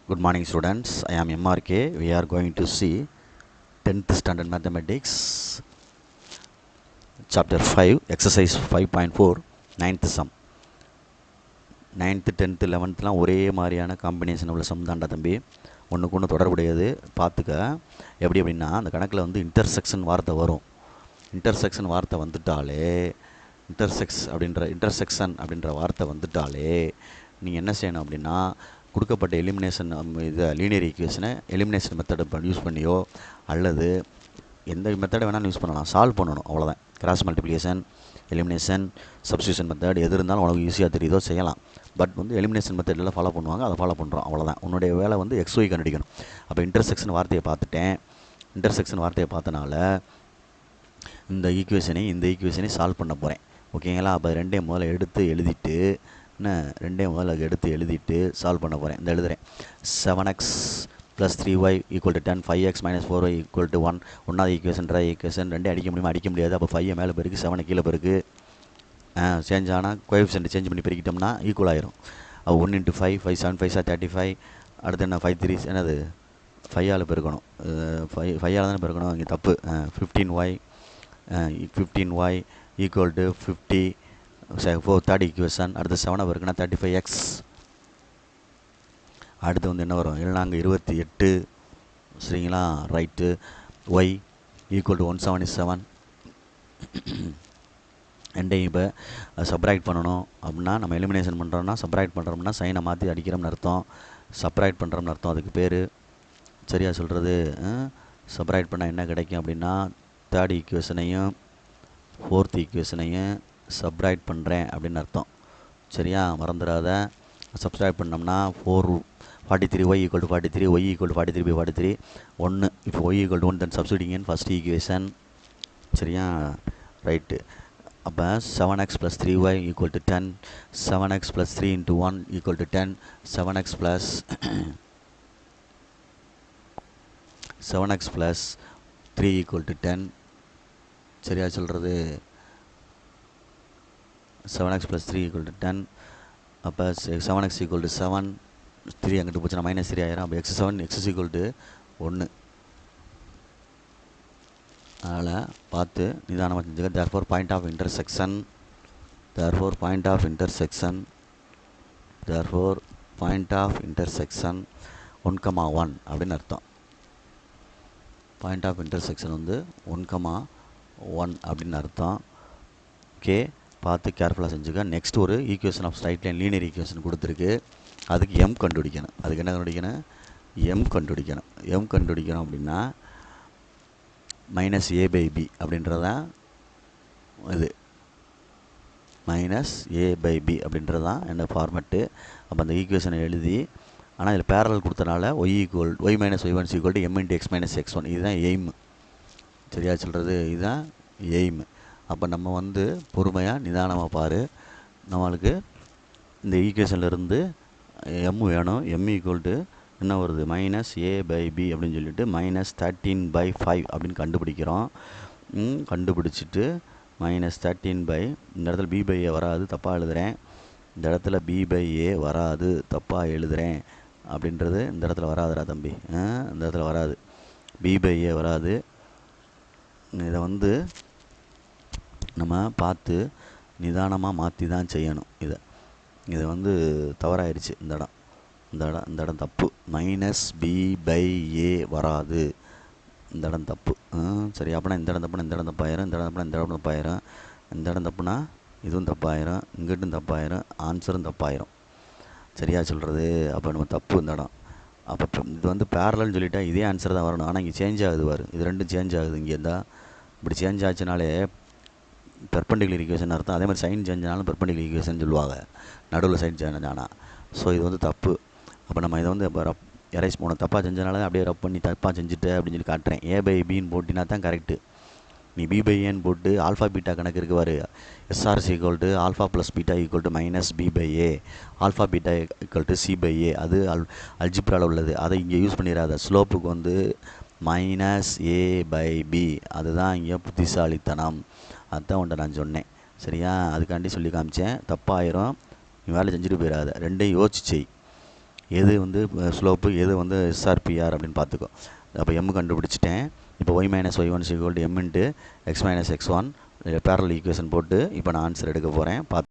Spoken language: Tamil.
Good morning students, I am MRK. We are going to see 10th standard mathematics chapter 5 exercise 5.4 9th sum. 9th 10th 11thலாம் ஒரே மாதிரியான காம்பினேஷன் உள்ள சம் தாண்டா தம்பி, ஒன்றுக்கு ஒன்று தொடர்புடையது. பார்த்துக்க எப்படி அப்படின்னா, அந்த கணக்கில் வந்து இன்டர்செக்ஷன் வார்த்தை வரும். இன்டர்செக்ஷன் வார்த்தை வந்துட்டாலே இன்டர்செக்ஷன் அப்படின்ற வார்த்தை வந்துட்டாலே நீங்கள் என்ன செய்யணும் அப்படின்னா, கொடுக்கப்பட்ட எலிமினேஷன் இது லீனியர் ஈக்குவேஷனை எலிமினேஷன் மெத்தடை யூஸ் பண்ணியோ அல்லது எந்த மெத்தடை வேணாலும் யூஸ் பண்ணலாம், சால்வ் பண்ணணும். அவ்வளோதான். Cross multiplication, elimination, substitution method எது இருந்தாலும் உனக்கு ஈஸியாக தெரியுதோ செய்யலாம். பட் வந்து எலிமினேஷன் மெத்தடில் ஃபாலோ பண்ணுவாங்க, அதை ஃபாலோ பண்ணுறோம். அவ்வளோதான். உன்னுடைய வேலை வந்து XY கண்டுபிடிக்கணும். அப்போ இன்டர்செக்ஷன் வார்த்தையை பார்த்துட்டேன். இன்டர்செக்ஷன் வார்த்தையை பார்த்தனால இந்த ஈக்குவேஷனை சால்வ் பண்ண போகிறேன். ஓகேங்களா? அப்போ ரெண்டையும் முதல்ல எடுத்து எழுதிட்டு சால்வ் பண்ண போகிறேன். இந்த எழுதுகிறேன். 7x + 3y = 10, 5x - 4y = 1. ஒன்றாவது ஈக்குவேஷன் ரெண்டே அடிக்க முடியுமா? அடிக்க முடியாது. அப்போ 5 மேலே பெருக்கு, 7 கீழே பெருக்கு. சேஞ்ச் ஆனால் கோஎஃபிஷியன்ட் சேஞ்ச் பண்ணி பெருக்கிட்டோம்னா ஈக்குவல் ஆயிரும். அது 1 × 5, 5 7 5 35. அடுத்து என்ன 5 3 என்னது 5 ஆல் பெருக்கணும். 5 ஆல் தானே பெருக்கணும், இங்கே தப்பு. 15y = 50. Third equation. அடுத்து 7 பெருக்குனா 35x. அடுத்து வந்து என்ன வரும்? 28. சரிங்களா? ரைட்டு. y = 177. ரெண்டையும் இப்போ சப்ராக்ட் பண்ணணும். அப்படின்னா நம்ம எலிமினேஷன் பண்ணுறோம்னா சப்ராக்ட் பண்ணுறோம்னா சைனை மாற்றி அடிக்கிறோம்னு அர்த்தம். சப்ராக்ட் பண்ணுறோம்னு அர்த்தம் அதுக்கு பேர். சரியா சொல்கிறது? சப்ராக்ட் பண்ணால் என்ன கிடைக்கும் அப்படின்னா, தேர்ட் ஈக்குவேஷனையும் ஃபோர்த் ஈக்குவேஷனையும் சப்ராக்ட் பண்ணுறேன் அப்படின்னு அர்த்தம். சரியா? மறந்துடாத. சப்ராக்ட் பண்ணோம்னா 43y = 43, y = 43/43, 1. இப்போ y = 1, then substituting in first equation. சரியா? ரைட்டு. அப்போ 7x + 3y = 10, 7x + 3 × 1 = 10, 7x + 3 = 10. சரியா சொல்கிறது? 7x + 3 = 10. அப்போ 7x = 7, 3 அங்கிட்டு போச்சுன்னா -3 ஆயிரும். அப்போ x = 1. அதனால் பார்த்து நிதானமாக செஞ்சுக்க. தேர்ஃபோர் பாயிண்ட் ஆஃப் இன்டர்செக்ஷன் 1,1 அப்படின்னு அர்த்தம். பாயிண்ட் ஆஃப் இன்டர்செக்ஷன் வந்து 1,1 அப்படின்னு அர்த்தம். ஓகே, பார்த்து கேர்ஃபுல்லாக செஞ்சுக்க. நெக்ஸ்ட் ஒரு equation of straight line linear equation கொடுத்துருக்கு. அதுக்கு எம் கண்டுபிடிக்கணும். அதுக்கு என்ன கண்டுபிடிக்கணும்? எம் கண்டுபிடிக்கணும் அப்படின்னா -a/b அப்படின்றதான் இது. -a/b அப்படின்றதான் என்ன ஃபார்மெட்டு. அப்போ அந்த ஈக்குவேஷனை எழுதி, ஆனால் இதில் பேரலல் கொடுத்தனால y - y1 = m × x - x1. இதுதான் எய்ம். சரியா சொல்கிறது? இதுதான் எய்ம். அப்போ நம்ம வந்து பொறுமையாக நிதானமாக பாரு. நம்மளுக்கு இந்த ஈக்குவேஷன்லேருந்து எம் வேணும். m = என்ன வருது? -a/b அப்படின்னு சொல்லிட்டு -13/5 அப்படின்னு கண்டுபிடிக்கிறோம். கண்டுபிடிச்சிட்டு -13 இந்த இடத்துல b/a வராது, தப்பாக எழுதுகிறேன். இந்த இடத்துல b/a வராது, தப்பாக எழுதுகிறேன். அப்படின்றது இந்த இடத்துல வராதுடா தம்பி. இந்த இடத்துல வராது, b/a வராது. இதை வந்து நம்ம பார்த்து நிதானமாக மாற்றி தான் செய்யணும். இதை வந்து தவறாயிருச்சு. இந்த இடம் தப்பு. -b/a வராது, இந்த இடம் தப்பு. சரி, அப்படின்னா இந்த இடம் தப்புனா இந்த இடம் தப்பாயிரும், இந்த இடம் தப்புனா இந்த இடம் தப்பாயிரும், இந்த இடம் தப்புனா இதுவும் தப்பாயிரும், இங்கிட்டும் தப்பாயிரும், ஆன்சரும் தப்பாயிரும். சரியா சொல்கிறது? அப்போ நம்ம தப்பு இந்த இடம். அப்போ இது வந்து பேரலல்னு சொல்லிட்டா இதே ஆன்சர் தான் வரணும். ஆனால் இங்கே சேஞ்ச் ஆகுது பாரு. இது ரெண்டும் சேஞ்ச் ஆகுது. இங்கே இருந்தால் இப்படி சேஞ்ச் ஆச்சுனாலே பெர்பெண்டிகுலர் ஈக்குவேஷன் அர்த்தம். அதே மாதிரி சைன் சேஞ்ச் ஆனாலும் பெர்பெண்டிகுலர் ஈக்குவேஷன் சொல்லுவாங்க, நடுவில் சைன் சேஞ்ச் ஆனால். ஸோ இது வந்து தப்பு. அப்போ நம்ம இதை வந்து இப்போ எரைஸ் போன தப்பாக செஞ்சனால அப்படியே ரப் பண்ணி தப்பாக செஞ்சுட்டு அப்படின்னு சொல்லி காட்டுறேன். a/bன்னு போட்டினா தான் கரெக்டு. நீ b/aன்னு போட்டு ஆல்ஃபா பீட்டா கணக்கு இருக்கு பாரு. SR = α + β = -b/a, alpha beta = c/a. அது அல்ஜிப்ராவில் உள்ளது. அதை இங்கே யூஸ் பண்ணிடாத. ஸ்லோப்புக்கு வந்து -a/b. அதுதான் இங்கே புத்திசாலித்தனம். அதுதான் உன்ட்ட நான் சொன்னேன். சரியா? அதுக்காண்டி சொல்லி காமிச்சேன். தப்பாயிரும். நீ வேலை செஞ்சுட்டு போயிடாத. ரெண்டையும் யோசிச்சு செய். எது வந்து ஸ்லோப்பு, எது வந்து எஸ்ஆர்பிஆர் அப்படின்னு பார்த்துக்கோ. அப்போ எம் கண்டுபிடிச்சிட்டேன். இப்போ Y minus Y one equal to M into X minus X one parallel equation போட்டு இப்போ நான் ஆன்சர் எடுக்க போகிறேன்.